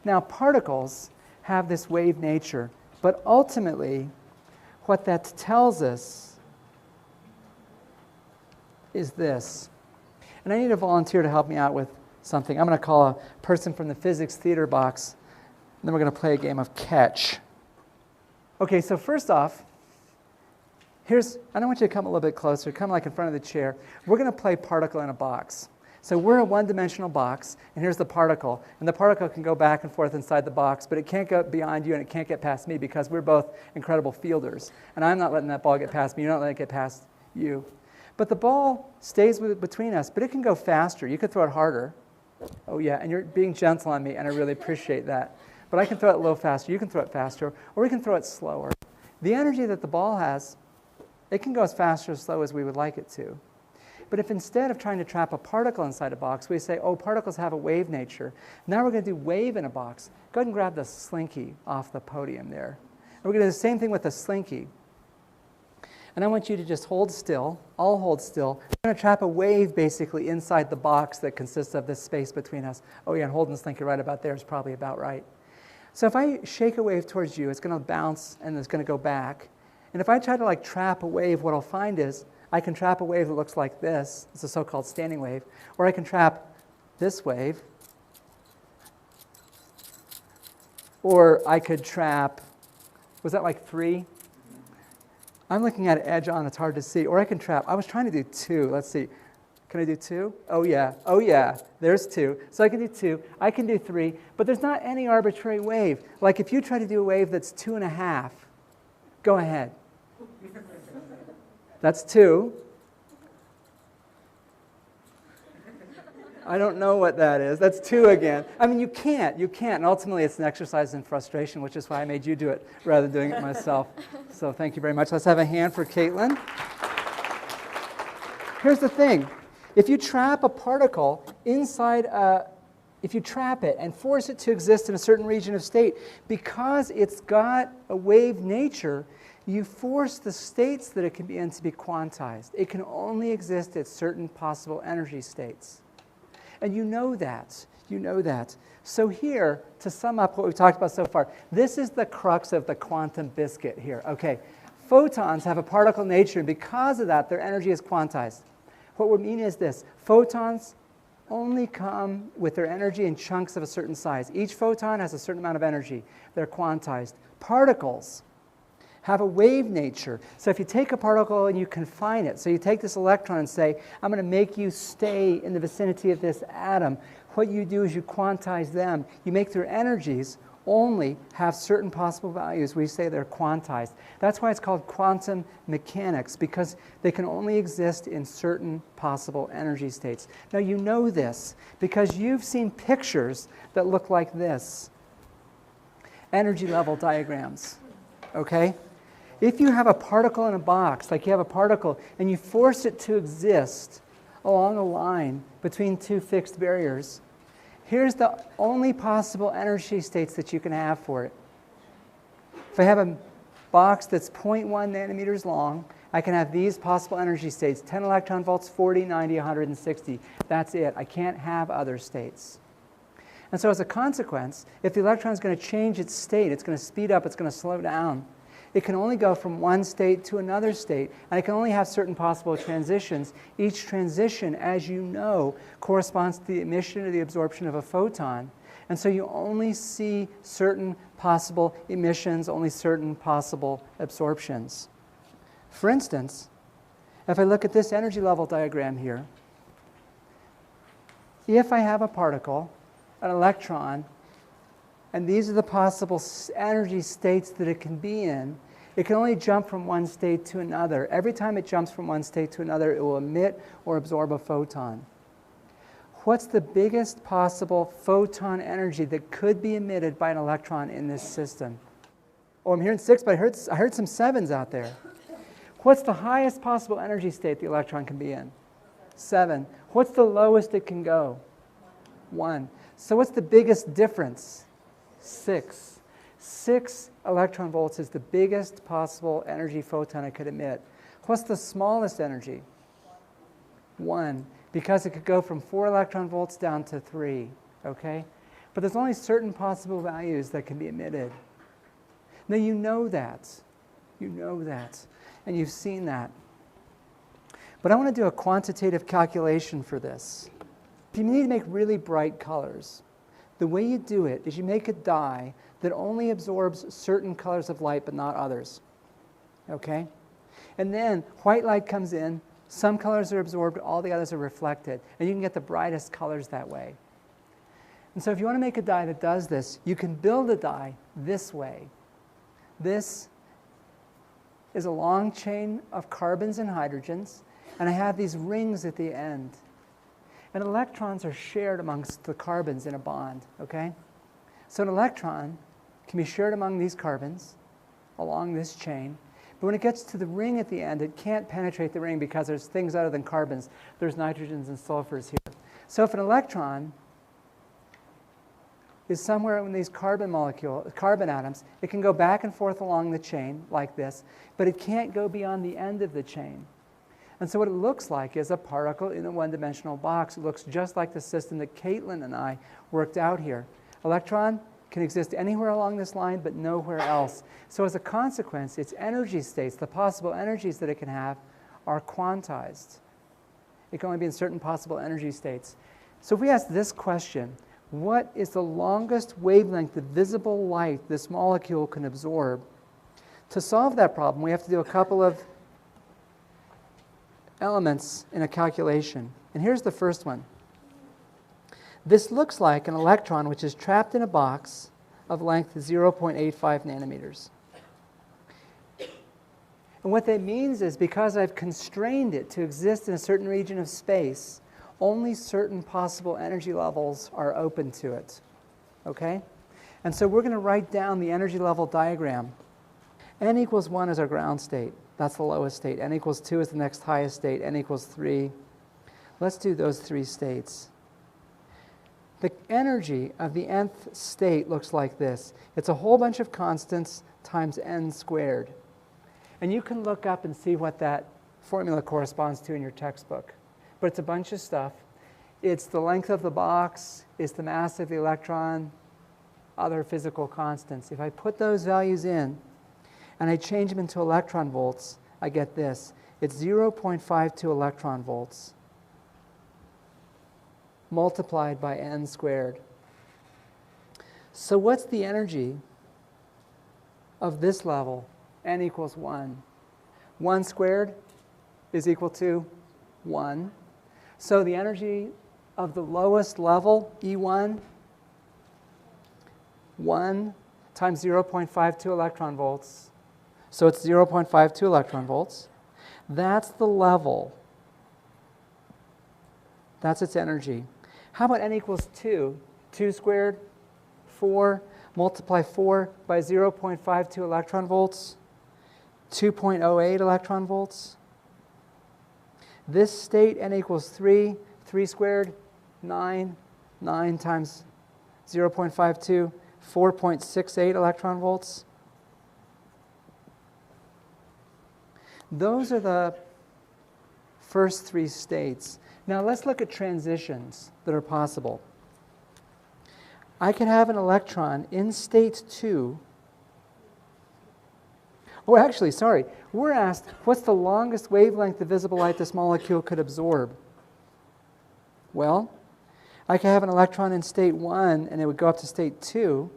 Now, particles have this wave nature, but ultimately, what that tells us is this. And I need a volunteer to help me out with something. I'm going to call a person from the physics theater box, and then we're going to play a game of catch. Okay, so first off, I don't want you to come a little bit closer, come like in front of the chair. We're going to play particle in a box. So we're a one-dimensional box, and here's the particle. And the particle can go back and forth inside the box, but it can't go beyond you and it can't get past me because we're both incredible fielders. And I'm not letting that ball get past me. You're not letting it get past you. But the ball stays between us, but it can go faster. You could throw it harder. Oh, yeah, and you're being gentle on me, and I really appreciate that. But I can throw it a little faster. You can throw it faster, or we can throw it slower. The energy that the ball has, it can go as fast or as slow as we would like it to. But if instead of trying to trap a particle inside a box, we say, oh, particles have a wave nature. Now we're going to do wave in a box. Go ahead and grab the slinky off the podium there. And we're going to do the same thing with the slinky. And I want you to just hold still. I'll hold still. We're going to trap a wave basically inside the box that consists of this space between us. Oh, yeah, and holding the slinky right about there is probably about right. So if I shake a wave towards you, it's going to bounce and it's going to go back. And if I try to trap a wave, what I'll find is I can trap a wave that looks like this. It's a so-called standing wave. Or I can trap this wave. Or I could trap, was that like 3? I'm looking at an edge on, it's hard to see. Or I can trap, I was trying to do 2. Let's see. Can I do 2? Oh yeah, there's 2. So I can do 2, I can do 3, but there's not any arbitrary wave. Like if you try to do a wave that's 2.5, go ahead. That's 2. I don't know what that is. That's 2 again. I mean, you can't. And ultimately, it's an exercise in frustration, which is why I made you do it rather than doing it myself. So thank you very much. Let's have a hand for Caitlin. Here's the thing. If you trap a particle inside if you trap it and force it to exist in a certain region of state, because it's got a wave nature, you force the states that it can be in to be quantized. It can only exist at certain possible energy states. And you know that. You know that. So here, to sum up what we've talked about so far, this is the crux of the quantum biscuit here. Okay, photons have a particle nature, and because of that, their energy is quantized. What we mean is this. Photons only come with their energy in chunks of a certain size. Each photon has a certain amount of energy. They're quantized. Particles have a wave nature. So if you take a particle and you confine it, so you take this electron and say, I'm going to make you stay in the vicinity of this atom, what you do is you quantize them. You make their energies only have certain possible values. We say they're quantized. That's why it's called quantum mechanics, because they can only exist in certain possible energy states. Now you know this because you've seen pictures that look like this. Energy level diagrams, okay? If you have a particle in a box, like you have a particle, and you force it to exist along a line between 2 fixed barriers, here's the only possible energy states that you can have for it. If I have a box that's 0.1 nanometers long, I can have these possible energy states, 10 electron volts, 40, 90, 160. That's it. I can't have other states. And so as a consequence, if the electron is going to change its state, it's going to speed up, it's going to slow down, it can only go from one state to another state, and it can only have certain possible transitions. Each transition, as you know, corresponds to the emission or the absorption of a photon. And so you only see certain possible emissions, only certain possible absorptions. For instance, if I look at this energy level diagram here, if I have a particle, an electron, and these are the possible energy states that it can be in, it can only jump from one state to another. Every time it jumps from one state to another, it will emit or absorb a photon. What's the biggest possible photon energy that could be emitted by an electron in this system? Oh, I'm hearing 6, but I heard some 7s out there. What's the highest possible energy state the electron can be in? 7. What's the lowest it can go? 1. So what's the biggest difference? 6. 6 electron volts is the biggest possible energy photon it could emit. What's the smallest energy? 1. Because it could go from 4 electron volts down to 3. Okay? But there's only certain possible values that can be emitted. Now you know that. You know that. And you've seen that. But I want to do a quantitative calculation for this. If you need to make really bright colors, the way you do it is you make a dye that only absorbs certain colors of light but not others. Okay? And then white light comes in, some colors are absorbed, all the others are reflected. And you can get the brightest colors that way. And so if you want to make a dye that does this, you can build a dye this way. This is a long chain of carbons and hydrogens, and I have these rings at the end. And electrons are shared amongst the carbons in a bond, okay? So an electron can be shared among these carbons along this chain, but when it gets to the ring at the end, it can't penetrate the ring because there's things other than carbons. There's nitrogens and sulfurs here. So if an electron is somewhere in these carbon atoms, it can go back and forth along the chain like this, but it can't go beyond the end of the chain. And so what it looks like is a particle in a one-dimensional box. It looks just like the system that Caitlin and I worked out here. Electron can exist anywhere along this line, but nowhere else. So as a consequence, its energy states, the possible energies that it can have, are quantized. It can only be in certain possible energy states. So if we ask this question, what is the longest wavelength of visible light this molecule can absorb? To solve that problem, we have to do a couple of elements in a calculation. And here's the first one. This looks like an electron which is trapped in a box of length 0.85 nanometers. And what that means is because I've constrained it to exist in a certain region of space, only certain possible energy levels are open to it. Okay? And so we're going to write down the energy level diagram. N equals 1 is our ground state. That's the lowest state. N equals 2 is the next highest state. N equals 3. Let's do those three states. The energy of the nth state looks like this. It's a whole bunch of constants times n squared. And you can look up and see what that formula corresponds to in your textbook. But it's a bunch of stuff. It's the length of the box, it's the mass of the electron, other physical constants. If I put those values in and I change them into electron volts, I get this. It's 0.52 electron volts multiplied by n squared. So what's the energy of this level? N equals 1. 1 squared is equal to 1. So the energy of the lowest level, E1, 1 times 0.52 electron volts. So it's 0.52 electron volts. That's the level. That's its energy. How about n equals 2? 2 squared, 4. Multiply 4 by 0.52 electron volts. 2.08 electron volts. This state, n equals 3. 3 squared, 9. 9 times 0.52, 4.68 electron volts. Those are the first three states. Now let's look at transitions that are possible. I could have an electron in state 2. Oh, actually, sorry. We're asked, what's the longest wavelength of visible light this molecule could absorb? Well, I could have an electron in state 1 and it would go up to state 2.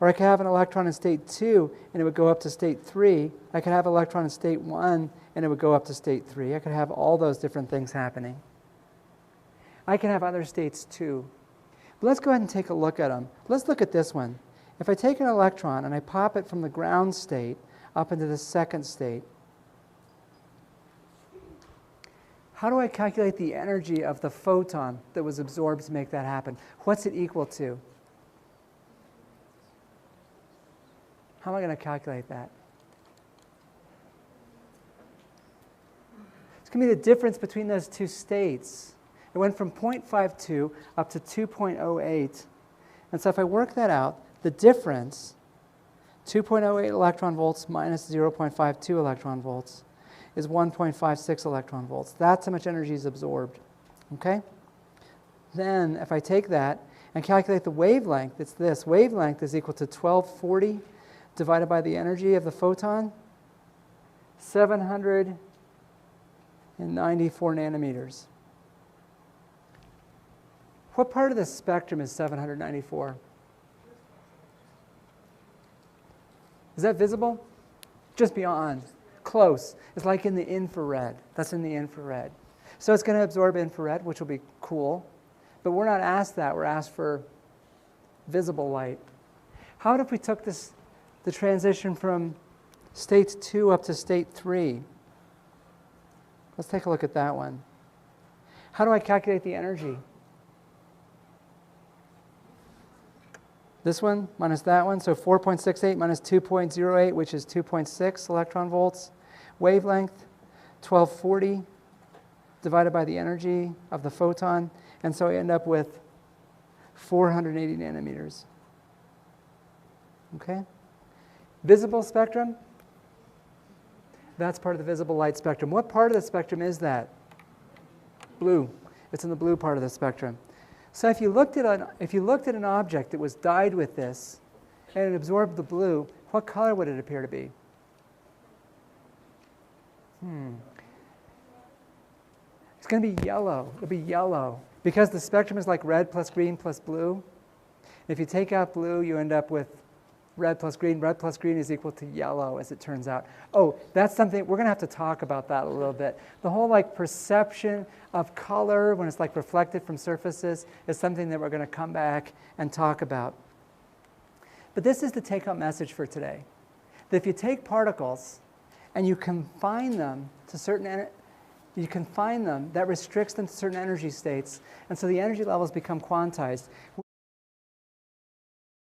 Or I could have an electron in state 2 and it would go up to state 3. I could have an electron in state 1 and it would go up to state 3. I could have all those different things happening. I can have other states too. But let's go ahead and take a look at them. Let's look at this one. If I take an electron and I pop it from the ground state up into the second state, how do I calculate the energy of the photon that was absorbed to make that happen? What's it equal to? How am I going to calculate that? It's going to be the difference between those two states. It went from 0.52 up to 2.08. And so if I work that out, the difference, 2.08 electron volts minus 0.52 electron volts, is 1.56 electron volts. That's how much energy is absorbed. Okay? Then if I take that and calculate the wavelength, it's this. Wavelength is equal to 1240 divided by the energy of the photon, 794 nanometers. What part of the spectrum is 794? Is that visible? Just beyond. Close. It's like in the infrared. That's in the infrared. So it's going to absorb infrared, which will be cool. But we're not asked that. We're asked for visible light. How if we took the transition from state 2 up to state 3? Let's take a look at that one. How do I calculate the energy? This one minus that one, so 4.68 minus 2.08, which is 2.6 electron volts. Wavelength, 1240 divided by the energy of the photon, and so I end up with 480 nanometers. Okay? Visible spectrum, that's part of the visible light spectrum. What part of the spectrum is that? Blue. It's in the blue part of the spectrum. So if you looked at an object that was dyed with this and it absorbed the blue, what color would it appear to be? It's going to be yellow. It'll be yellow because the spectrum is like red plus green plus blue. If you take out blue, you end up with red plus green. Red plus green is equal to yellow, as it turns out. Oh, that's something we're going to have to talk about that a little bit. The whole like perception of color when it's like reflected from surfaces is something that we're going to come back and talk about. But this is the take-home message for today: that if you take particles and you confine them to that restricts them to certain energy states, and so the energy levels become quantized.